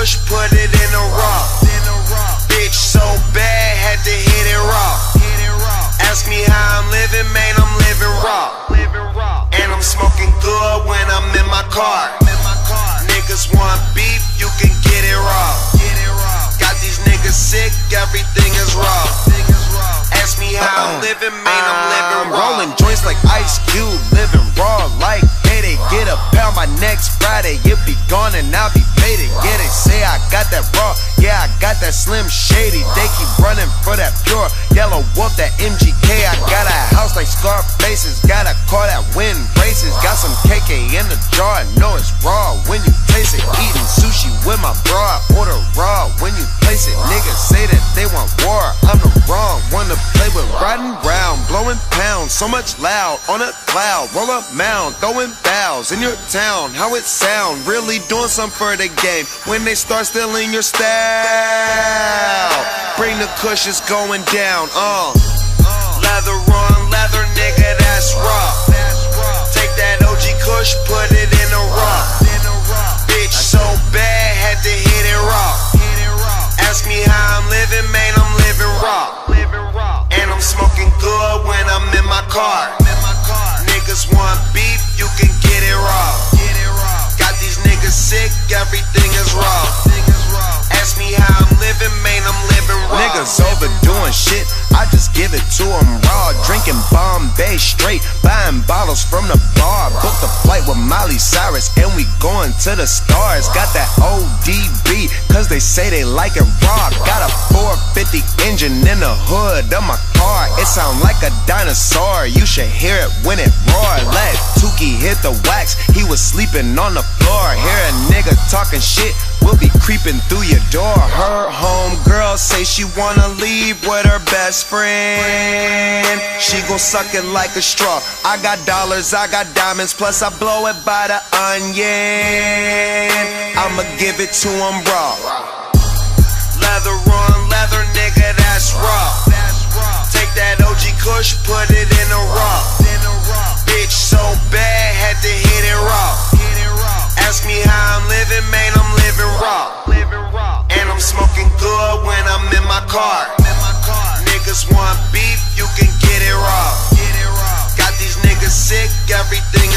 Kush, put it in a raw. Bitch so bad, had to hit it raw. Ask me how I'm living, man, I'm living raw. And I'm smoking good when I'm in my car. Niggas want beef, you can get it raw. Got these niggas sick, everything is raw. Ask me how I'm living, man, I'm living raw. Rolling joints like Ice Cube, living raw like payday. Get a pound by next Friday, it be gone and I'll be faded. Yeah, they say I got that raw, yeah, I got that Slim Shady. They keep running for that pure yellow wolf, that MGK. I got a house like Scarface's, got a car that win races. Got some KK in the jar, I know it's raw when you taste it. Eating sushi with my bra, order raw when you place it. Niggas say that they want war, I'm the wrong one to play with. Riding round, blowing pounds, so much loud on a cloud. Roll up mound, throwing bows in your town. How it sound? Really doing something for the game when they start stealing your style. Bring the Kush, it's going down. Leather on leather, nigga, that's raw. Take that OG Kush, put it in a raw. Bitch so bad, had to hit it raw. Ask me how I'm living, man, I'm living raw. And I'm smoking good when I'm in my car. Niggas want beef, you can get it raw. Got these niggas sick, everything is raw. Ask me how I'm living, man, I'm living raw. Niggas overdoing shit, I just give it to them raw. Drinking Bombay straight, buying bottles from the bar. Booked a flight with Miley Cyrus and we going to the stars. Got that ODB, cause they say they like it raw. Got a 450 engine in the hood of my car. It sound like a dinosaur, you should hear it when it roar. Let Tuki hit the wax, he was sleeping on the floor. Hear a nigga talking shit, we'll be creeping through your door. Her homegirl say she wanna leave with her best friend. She gon' suck it like a straw. I got dollars, I got diamonds, plus I blow it by the onion. I'ma give it to him raw. Leather on leather, nigga, that's raw. Take that OG Kush, put it in a raw. Bitch so bad, had to hit it raw. Ask me how I'm living, man, I'm living raw. And I'm smoking good when I'm in my car. Niggas want beef, you can get it raw. Got these niggas sick, everything